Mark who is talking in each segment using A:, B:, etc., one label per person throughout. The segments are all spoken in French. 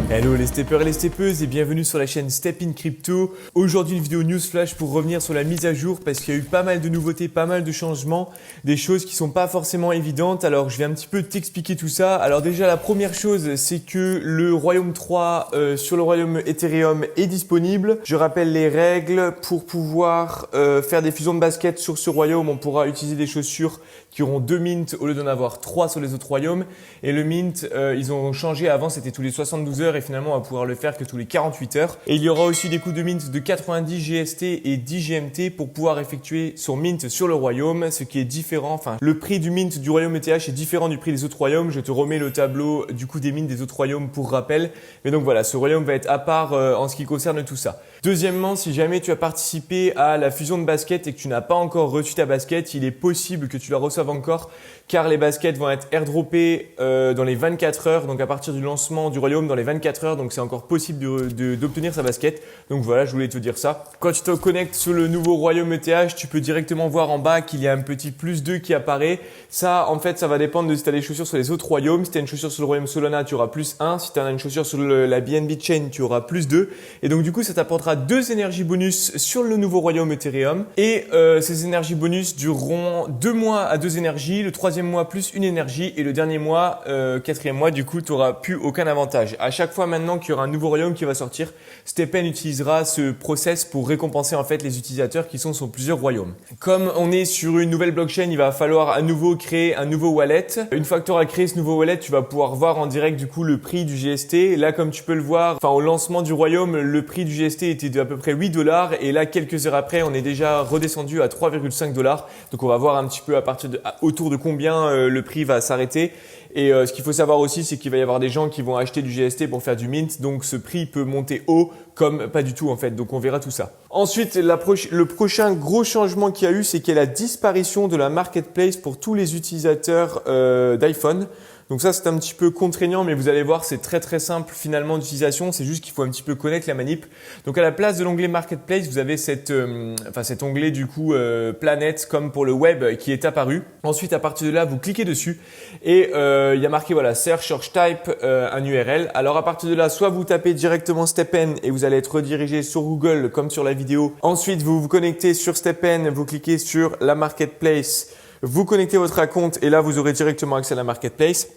A: Hello les steppers et les steppeuses et bienvenue sur la chaîne Step in Crypto. Aujourd'hui une vidéo news flash pour revenir sur la mise à jour parce qu'il y a eu pas mal de nouveautés, pas mal de changements, des choses qui sont pas forcément évidentes. Alors je vais un petit peu t'expliquer tout ça. Alors déjà la première chose c'est que le Royaume 3 sur le Royaume Ethereum est disponible. Je rappelle les règles pour pouvoir faire des fusions de basket sur ce royaume. On pourra utiliser des chaussures qui auront 2 mints au lieu d'en avoir 3 sur les autres royaumes. Et le mint, ils ont changé. Avant c'était tous les 72 heures et finalement on va pouvoir le faire que tous les 48 heures. Et il y aura aussi des coûts de mint de 90 GST et 10 GMT pour pouvoir effectuer son mint sur le royaume, ce qui est différent. Enfin, le prix du mint du royaume ETH est différent du prix des autres royaumes. Je te remets le tableau du coût des mints des autres royaumes pour rappel. Mais donc voilà, ce royaume va être à part en ce qui concerne tout ça. Deuxièmement, si jamais tu as participé à la fusion de basket et que tu n'as pas encore reçu ta basket, il est possible que tu la reçoives encore car les baskets vont être airdroppées dans les 24 heures, donc à partir du lancement du royaume dans les 24 heures, donc c'est encore possible d'obtenir sa basket. Donc voilà, je voulais te dire ça. Quand tu te connectes sur le nouveau royaume ETH, tu peux directement voir en bas qu'il y a un petit +2 qui apparaît. Ça, en fait, ça va dépendre de si tu as des chaussures sur les autres royaumes. Si tu as une chaussure sur le royaume Solana, tu auras +1. Si tu as une chaussure sur la BNB Chain, tu auras +2. Et donc du coup, ça t'apportera 2 énergies bonus sur le nouveau royaume Ethereum. Et ces énergies bonus dureront 2 mois à 2 énergies, le 3e mois plus une énergie et le dernier mois, 4e mois, du coup, tu n'auras plus aucun avantage. À chaque fois maintenant qu'il y aura un nouveau royaume qui va sortir, STEPN utilisera ce process pour récompenser en fait les utilisateurs qui sont sur plusieurs royaumes. Comme on est sur une nouvelle blockchain, il va falloir à nouveau créer un nouveau wallet. Une fois que tu auras créé ce nouveau wallet, tu vas pouvoir voir en direct du coup le prix du GST. Là, comme tu peux le voir, enfin au lancement du royaume, le prix du GST était de à peu près 8 $ et là quelques heures après, on est déjà redescendu à 3,5 $. Donc on va voir un petit peu à partir de autour de combien le prix va s'arrêter. Et ce qu'il faut savoir aussi, c'est qu'il va y avoir des gens qui vont acheter du GST pour faire du mint. Donc ce prix peut monter haut comme pas du tout en fait. Donc on verra tout ça. Ensuite, le prochain gros changement qu'il y a eu, c'est qu'il y a la disparition de la marketplace pour tous les utilisateurs d'iPhone. Donc ça, c'est un petit peu contraignant, mais vous allez voir, c'est très très simple finalement d'utilisation. C'est juste qu'il faut un petit peu connaître la manip. Donc à la place de l'onglet Marketplace, vous avez cet onglet du coup Planète comme pour le web qui est apparu. Ensuite, à partir de là, vous cliquez dessus et il y a marqué voilà Search Type un URL. Alors à partir de là, soit vous tapez directement STEPN et vous allez être redirigé sur Google comme sur la vidéo. Ensuite, vous vous connectez sur STEPN, vous cliquez sur la Marketplace. Vous connectez votre compte et là, vous aurez directement accès à la marketplace.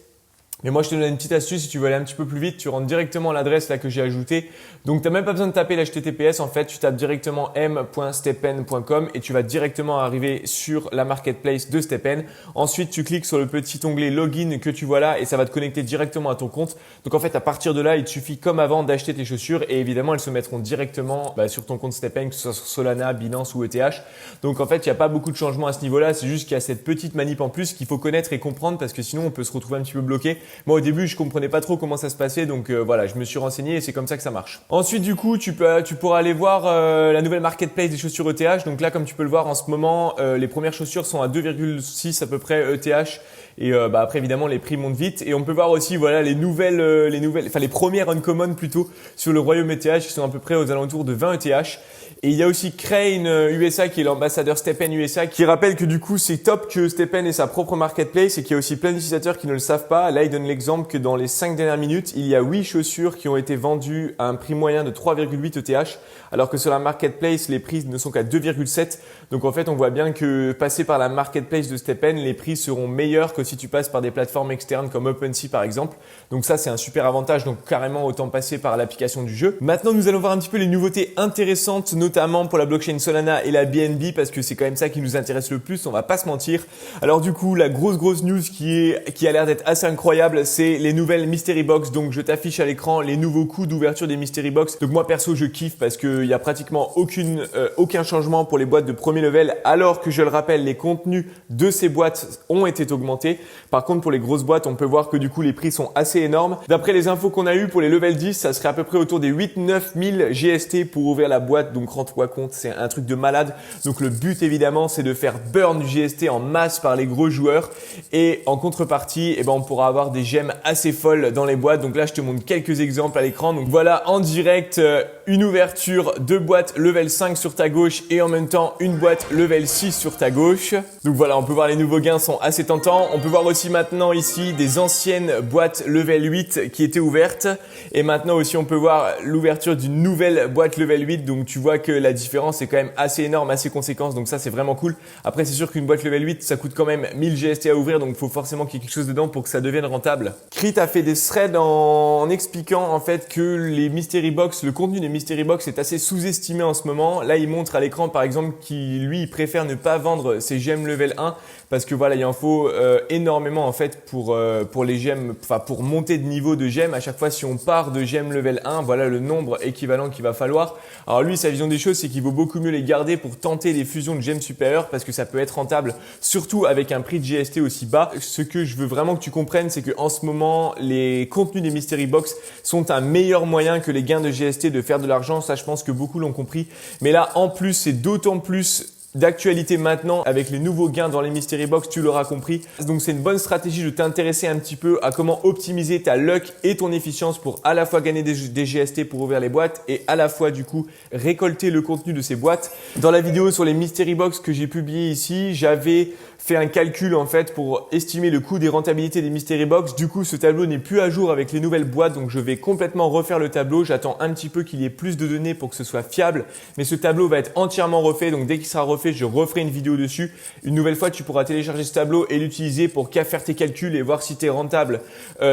A: Mais moi, je te donne une petite astuce. Si tu veux aller un petit peu plus vite, tu rentres directement à l'adresse là que j'ai ajoutée. Donc, tu n'as même pas besoin de taper l'HTTPS. En fait, tu tapes directement m.stepen.com et tu vas directement arriver sur la marketplace de STEPN. Ensuite, tu cliques sur le petit onglet Login que tu vois là et ça va te connecter directement à ton compte. Donc, en fait, à partir de là, il te suffit comme avant d'acheter tes chaussures et évidemment, elles se mettront directement sur ton compte STEPN, que ce soit sur Solana, Binance ou ETH. Donc, en fait, il n'y a pas beaucoup de changements à ce niveau-là. C'est juste qu'il y a cette petite manip en plus qu'il faut connaître et comprendre parce que sinon, on peut se retrouver un petit peu bloqué. Moi, au début, je comprenais pas trop comment ça se passait, donc voilà, je me suis renseigné et c'est comme ça que ça marche. Ensuite, du coup, tu pourras aller voir la nouvelle marketplace des chaussures ETH. Donc là, comme tu peux le voir en ce moment, les premières chaussures sont à 2,6 à peu près ETH. Et après, évidemment, les prix montent vite. Et on peut voir aussi, voilà, les premières uncommon plutôt sur le royaume ETH qui sont à peu près aux alentours de 20 ETH. Et il y a aussi Crane USA qui est l'ambassadeur STEPN USA qui rappelle que du coup c'est top que STEPN ait sa propre marketplace et qu'il y a aussi plein d'utilisateurs qui ne le savent pas. Là il donne l'exemple que dans les 5 dernières minutes il y a 8 chaussures qui ont été vendues à un prix moyen de 3,8 ETH alors que sur la marketplace les prix ne sont qu'à 2,7. Donc en fait on voit bien que passer par la marketplace de STEPN les prix seront meilleurs que si tu passes par des plateformes externes comme OpenSea par exemple. Donc ça c'est un super avantage, donc carrément autant passer par l'application du jeu. Maintenant nous allons voir un petit peu les nouveautés intéressantes notamment pour la blockchain Solana et la BNB parce que c'est quand même ça qui nous intéresse le plus, on va pas se mentir. Alors du coup, la grosse news qui a l'air d'être assez incroyable, c'est les nouvelles Mystery Box. Donc je t'affiche à l'écran les nouveaux coûts d'ouverture des Mystery Box. Donc moi perso, je kiffe parce qu'il y a pratiquement aucun changement pour les boîtes de premier level alors que je le rappelle, les contenus de ces boîtes ont été augmentés. Par contre, pour les grosses boîtes, on peut voir que du coup, les prix sont assez énormes. D'après les infos qu'on a eues pour les level 10, ça serait à peu près autour des 8-9 000 GST pour ouvrir la boîte. Donc rends-toi compte, c'est un truc de malade. Donc le but évidemment, c'est de faire burn du GST en masse par les gros joueurs et en contrepartie, on pourra avoir des gemmes assez folles dans les boîtes. Donc là, je te montre quelques exemples à l'écran. Donc voilà, en direct, une ouverture de boîte level 5 sur ta gauche et en même temps une boîte level 6 sur ta gauche. Donc voilà, on peut voir les nouveaux gains sont assez tentants. On peut voir aussi maintenant ici des anciennes boîtes level 8 qui étaient ouvertes. Et maintenant aussi on peut voir l'ouverture d'une nouvelle boîte level 8. Donc tu vois que la différence est quand même assez énorme, assez conséquente. Donc ça c'est vraiment cool. Après c'est sûr qu'une boîte level 8 ça coûte quand même 1000 GST à ouvrir. Donc il faut forcément qu'il y ait quelque chose dedans pour que ça devienne rentable. Crit a fait des threads en expliquant en fait que les Mystery Box, le contenu des Mystery Box est assez sous-estimé en ce moment. Là il montre à l'écran par exemple qu'il lui il préfère ne pas vendre ses gemmes level 1 parce que voilà il en faut énormément en fait pour les gemmes, enfin pour monter de niveau de gemmes. À chaque fois si on part de gemmes level 1, voilà le nombre équivalent qu'il va falloir. Alors lui sa vision des choses c'est qu'il vaut beaucoup mieux les garder pour tenter les fusions de gemmes supérieures parce que ça peut être rentable surtout avec un prix de GST aussi bas. Ce que je veux vraiment que tu comprennes c'est que en ce moment les contenus des Mystery Box sont un meilleur moyen que les gains de GST de faire de l'argent. Ça je pense que beaucoup l'ont compris. Mais là en plus c'est d'autant plus d'actualité maintenant avec les nouveaux gains dans les Mystery Box, tu l'auras compris. Donc c'est une bonne stratégie de t'intéresser un petit peu à comment optimiser ta luck et ton efficience pour à la fois gagner des GST pour ouvrir les boîtes et à la fois du coup récolter le contenu de ces boîtes. Dans la vidéo sur les Mystery Box que j'ai publié ici, j'avais fait un calcul en fait pour estimer le coût des rentabilités des Mystery Box. Du coup, ce tableau n'est plus à jour avec les nouvelles boîtes, donc je vais complètement refaire le tableau. J'attends un petit peu qu'il y ait plus de données pour que ce soit fiable, mais ce tableau va être entièrement refait. Donc dès qu'il sera refait, je referai une vidéo dessus. Une nouvelle fois, tu pourras télécharger ce tableau et l'utiliser pour faire tes calculs et voir si tu es rentable.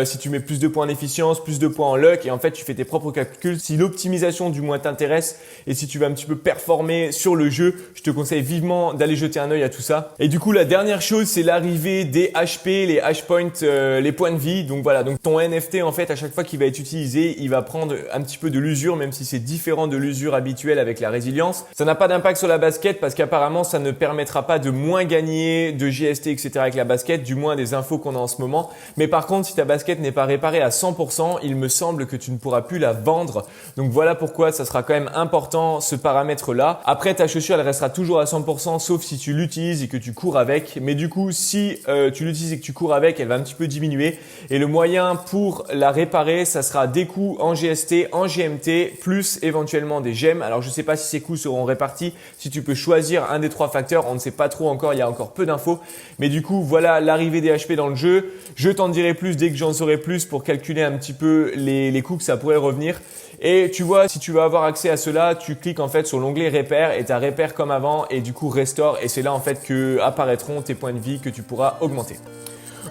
A: Si tu mets plus de points en efficience, plus de points en luck, et en fait, tu fais tes propres calculs. Si l'optimisation du moins t'intéresse et si tu veux un petit peu performer sur le jeu, je te conseille vivement d'aller jeter un œil à tout ça. Et du coup, la dernière chose, c'est l'arrivée des HP, les hash points, les points de vie. Donc voilà, donc ton NFT en fait, à chaque fois qu'il va être utilisé, il va prendre un petit peu de l'usure, même si c'est différent de l'usure habituelle avec la résilience. Ça n'a pas d'impact sur la basket parce qu'apparemment, ça ne permettra pas de moins gagner de GST, etc. avec la basket, du moins des infos qu'on a en ce moment. Mais par contre, si ta basket n'est pas réparée à 100%, il me semble que tu ne pourras plus la vendre. Donc voilà pourquoi ça sera quand même important ce paramètre-là. Après, ta chaussure, elle restera toujours à 100%, sauf si tu l'utilises et que tu cours avec. Mais du coup, si tu l'utilises et que tu cours avec, elle va un petit peu diminuer. Et le moyen pour la réparer, ça sera des coûts en GST, en GMT, plus éventuellement des gemmes. Alors, je ne sais pas si ces coûts seront répartis. Si tu peux choisir un des trois facteurs, on ne sait pas trop encore, il y a encore peu d'infos. Mais du coup, voilà l'arrivée des HP dans le jeu. Je t'en dirai plus dès que j'en saurai plus pour calculer un petit peu les coûts que ça pourrait revenir. Et tu vois, si tu veux avoir accès à cela, tu cliques en fait sur l'onglet repère et tu as repère comme avant et du coup restore et c'est là en fait que apparaîtront tes points de vie que tu pourras augmenter.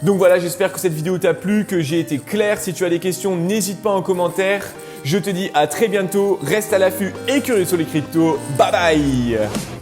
A: Donc voilà, j'espère que cette vidéo t'a plu, que j'ai été clair. Si tu as des questions, n'hésite pas en commentaire. Je te dis à très bientôt, reste à l'affût et curieux sur les cryptos. Bye bye!